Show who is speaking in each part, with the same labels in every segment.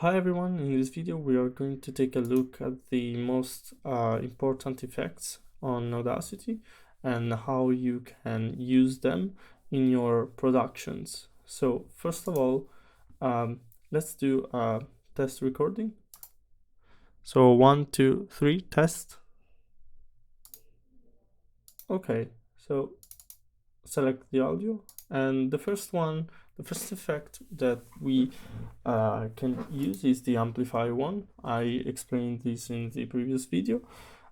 Speaker 1: Hi everyone, in this video we are going to take a look at the most important effects on Audacity and how you can use them in your productions. So first of all, let's do a test recording. So 1, 2, 3, test. Okay, so select the audio, and the first effect that we can use is the amplify one. I explained this in the previous video,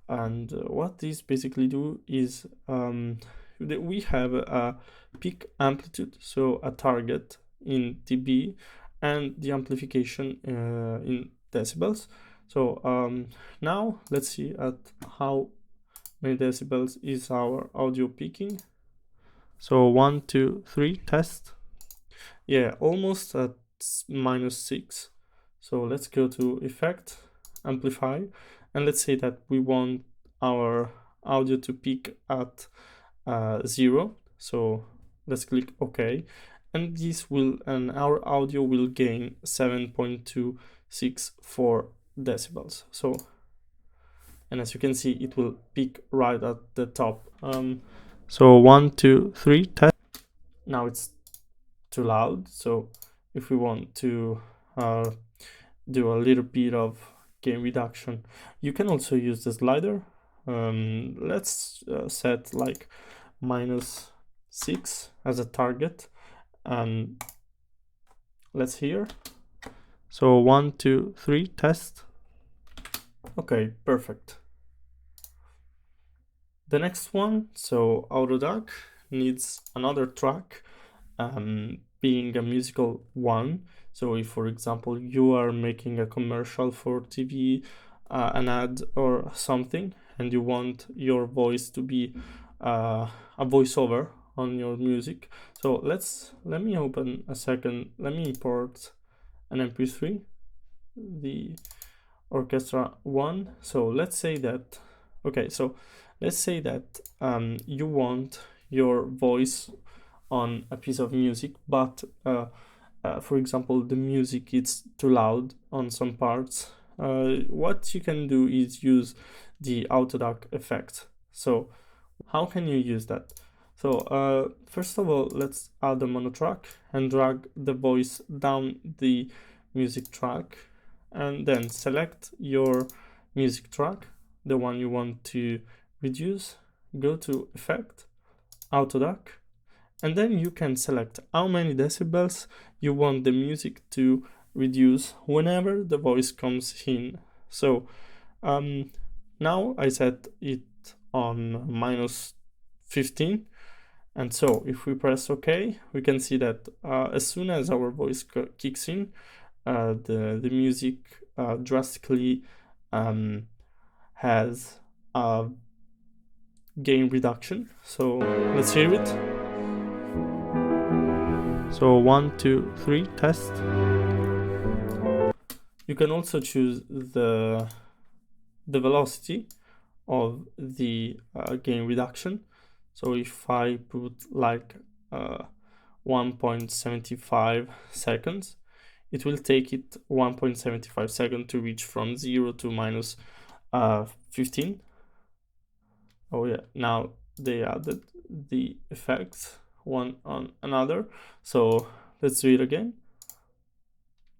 Speaker 1: and what these basically do is we have a peak amplitude, so a target in dB, and the amplification in decibels. So now let's see at how many decibels is our audio peaking. So 1, 2, 3, test. Yeah, almost at -6. So let's go to effect, amplify, and let's say that we want our audio to peak at 0. So let's click OK, and our audio will gain 7.264 decibels. So, and as you can see, it will peak right at the top. So 1, 2, 3, test. Now it's too loud, so if we want to do a little bit of gain reduction, you can also use the slider. Let's set like -6 as a target, and let's hear. So 1, 2, 3, test. Okay, perfect. The next one, so AutoDock needs another track, being a musical one. So if, for example, you are making a commercial for TV, an ad or something, and you want your voice to be a voiceover on your music. So let me open a second. Let me import an MP3, the orchestra one. So let's say that, okay, so let's say that you want your voice on a piece of music, but for example, the music is too loud on some parts. What you can do is use the AutoDock effect. So how can you use that? So first of all, let's add a mono track and drag the voice down the music track, and then select your music track, the one you want to reduce, go to Effect, AutoDock, and then you can select how many decibels you want the music to reduce whenever the voice comes in. So now I set it on -15, and so if we press OK, we can see that as soon as our voice kicks in, the music drastically has a gain reduction. So let's hear it. So 1, 2, 3, test. You can also choose the velocity of the gain reduction. So if I put like 1.75 seconds, it will take it 1.75 seconds to reach from 0 to -15. Oh yeah, now they added the effects one on another. So let's do it again.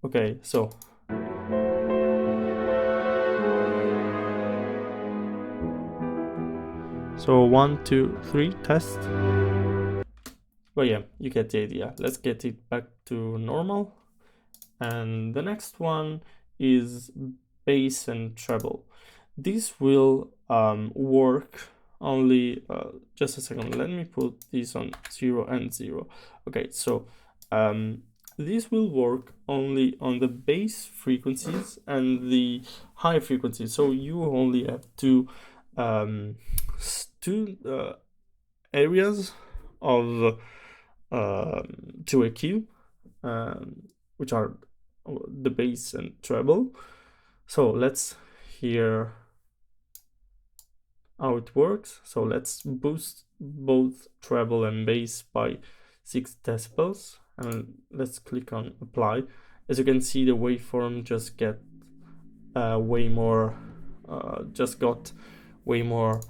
Speaker 1: Okay, so so 1, 2, 3, test. But yeah, you get the idea. Let's get it back to normal. And the next one is bass and treble. This will work only, just a second, let me put this on 0 and 0. Okay, so this will work only on the bass frequencies and the high frequencies. So you only have two areas of to EQ, which are the bass and treble. So let's hear how it works. So let's boost both treble and bass by 6 decibels, and let's click on apply. as you can see, the waveform just get way more, just got way more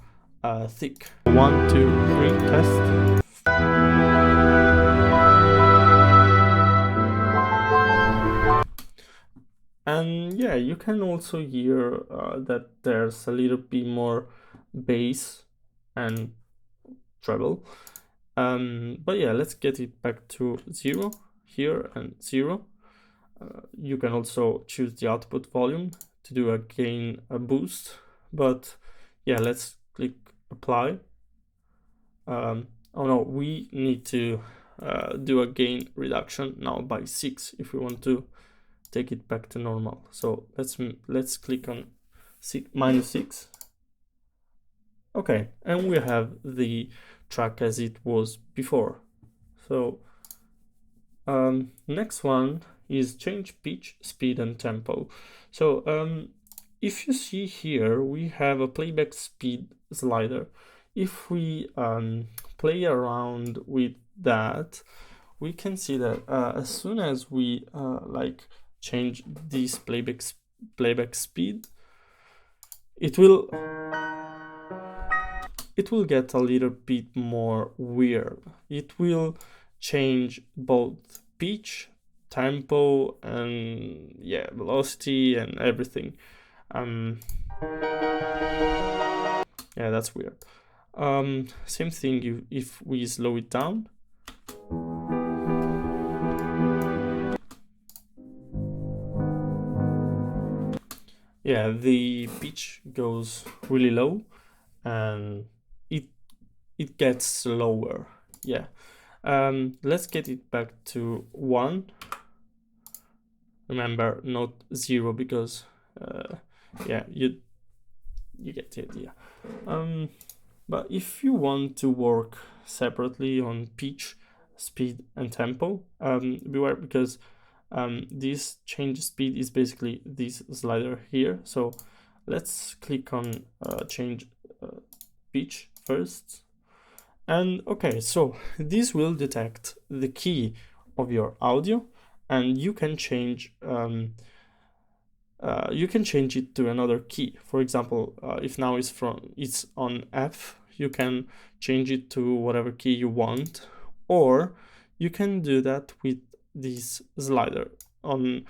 Speaker 1: thick. 1, 2, 3, test. And yeah, you can also hear that there's a little bit more bass and treble. But yeah, let's get it back to 0 here and 0. You can also choose the output volume to do a gain boost. But yeah, let's click apply. Oh no, we need to do a gain reduction now by 6 if we want to take it back to normal. So let's click on -6. Okay, and we have the track as it was before. So next one is change pitch, speed, and tempo. So if you see here, we have a playback speed slider. If we play around with that, we can see that as soon as we like change this playback speed, it will get a little bit more weird. It will change both pitch, tempo, and yeah, velocity and everything. Yeah, that's weird. Same thing if we slow it down. Yeah, the pitch goes really low and it gets slower. Yeah. Let's get it back to 1. Remember, not 0, because yeah, you get the idea. But if you want to work separately on pitch, speed, and tempo, beware, because this change speed is basically this slider here. So let's click on change pitch first. And okay, so this will detect the key of your audio, and you can change it to another key. For example, if now it's on F, you can change it to whatever key you want, or you can do that with this slider and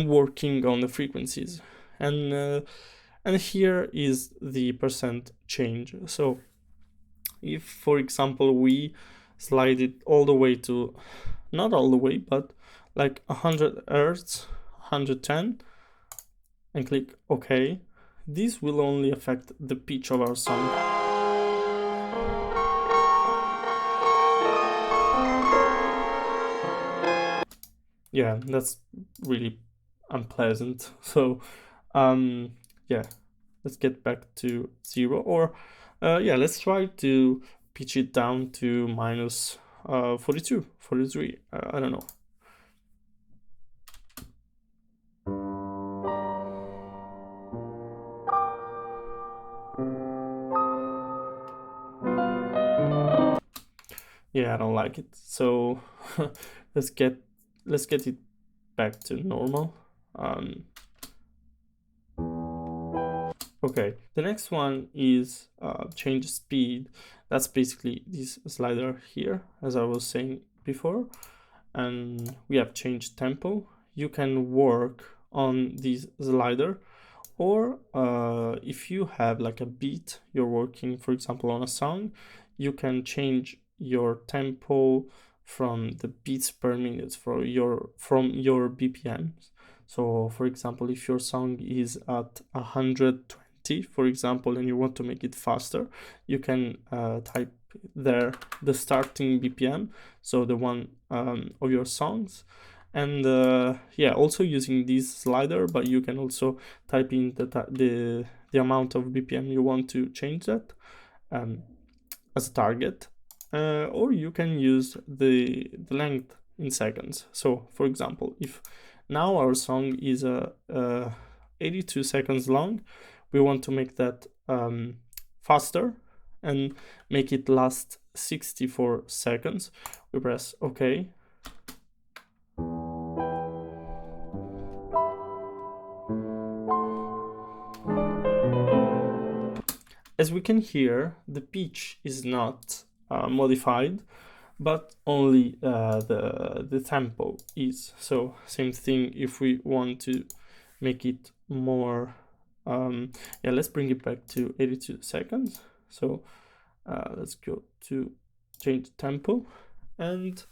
Speaker 1: working on the frequencies. And here is the percent change. So if, for example, we slide it all the way to, not all the way, but like 100 Hertz, 110, and click OK, this will only affect the pitch of our song. Yeah, that's really unpleasant. So yeah, let's get back to 0, or yeah, let's try to pitch it down to minus 42, 43, I don't know. Yeah, I don't like it. So let's get it back to normal. Okay, the next one is change speed. That's basically this slider here, as I was saying before. And we have changed tempo. You can work on this slider, or if you have like a beat, you're working, for example, on a song, you can change your tempo from the beats per minute from your BPMs. So for example, if your song is at 120, for example, and you want to make it faster, you can type there the starting BPM, so the one of your songs. And yeah, also using this slider, but you can also type in the amount of BPM you want to change that as a target, or you can use the length in seconds. So for example, if now our song is 82 seconds long, we want to make that faster and make it last 64 seconds. We press OK. As we can hear, the pitch is not modified, but only the tempo is. So same thing if we want to make it more, yeah, let's bring it back to 82 seconds. So let's go to change the tempo, and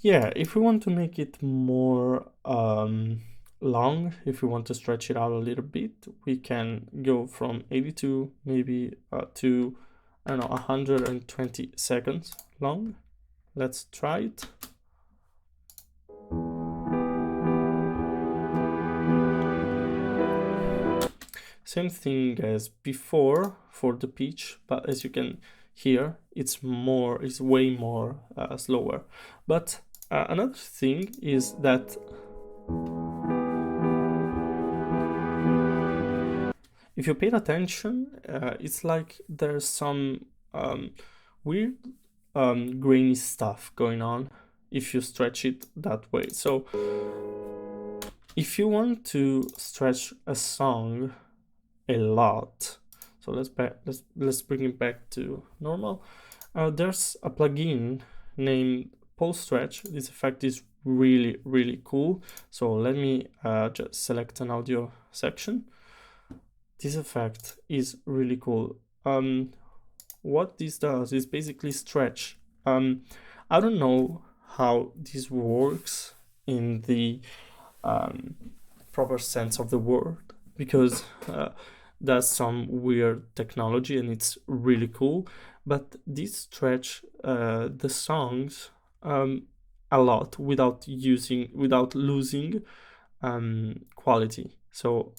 Speaker 1: yeah, if we want to make it more long, if we want to stretch it out a little bit, we can go from 82 maybe to, I don't know, 120 seconds long. Let's try it. Same thing as before for the pitch, but as you can hear, it's way more slower. But another thing is that if you paid attention, it's like there's some weird grainy stuff going on if you stretch it that way. So if you want to stretch a song a lot, so let's bring it back to normal. There's a plugin named Pulse Stretch. This effect is really cool. So let me just select an audio section. This effect is really cool. What this does is basically stretch. I don't know how this works in the proper sense of the word, because that's some weird technology and it's really cool, but this stretch the songs a lot without losing quality. So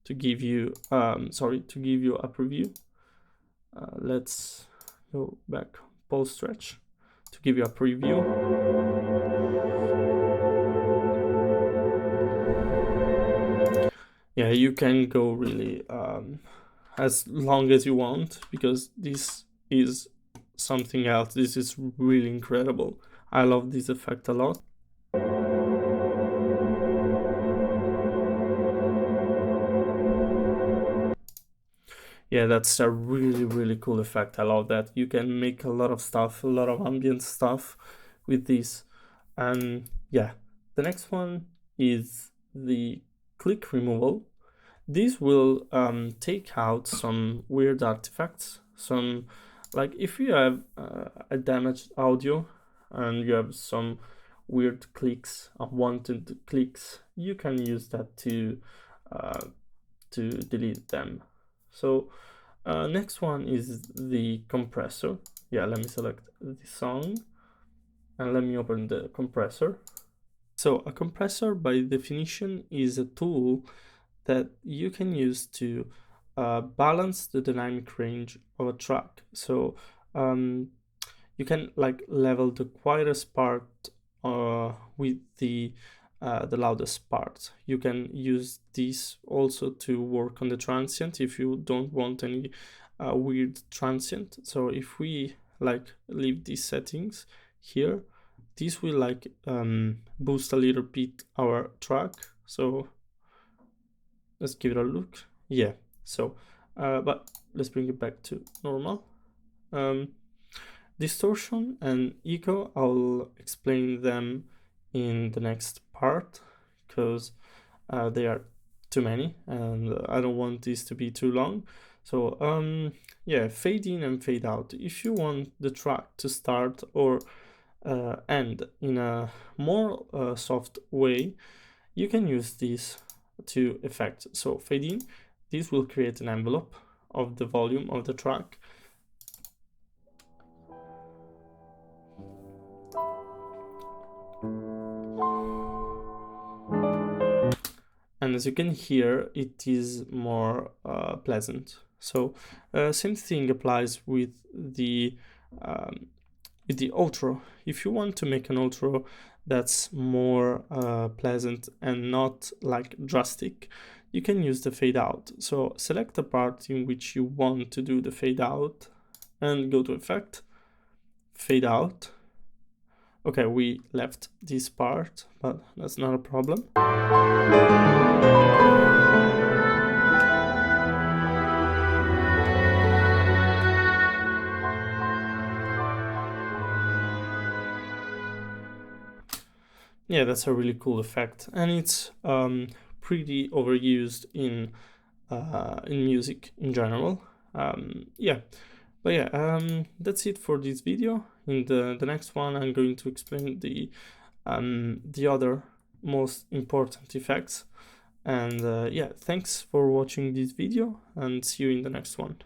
Speaker 1: to give you a preview, let's go back, pulse stretch, to give you a preview. Yeah, you can go really as long as you want, because this is something else. This is really incredible. I love this effect a lot. Yeah, that's a really cool effect. I love that. You can make a lot of stuff, a lot of ambient stuff with this. And yeah, the next one is the click removal. This will take out some weird artifacts. Some, like if you have a damaged audio and you have some weird clicks, unwanted clicks, you can use that to delete them. So next one is the compressor. Yeah, let me select the song and let me open the compressor. So a compressor by definition is a tool that you can use to balance the dynamic range of a track. So you can like level the quietest part with the loudest part. You can use this also to work on the transient if you don't want any weird transient. So if we like leave these settings here, this will like boost a little bit our track. So let's give it a look. Yeah, so but let's bring it back to normal. Distortion and echo, I'll explain them in the next part, because they are too many and I don't want this to be too long. So yeah, fade in and fade out. If you want the track to start or end in a more soft way, you can use this to effect. So fade in, this will create an envelope of the volume of the track. And as you can hear, it is more pleasant. So same thing applies with the outro. If you want to make an outro that's more pleasant and not like drastic, you can use the fade out. So select the part in which you want to do the fade out and go to effect, fade out. Okay, we left this part, but that's not a problem. yeah, that's a really cool effect, and it's pretty overused in music in general. Yeah, but yeah, that's it for this video. In the next one, I'm going to explain the other most important effects. And yeah, thanks for watching this video, and see you in the next one.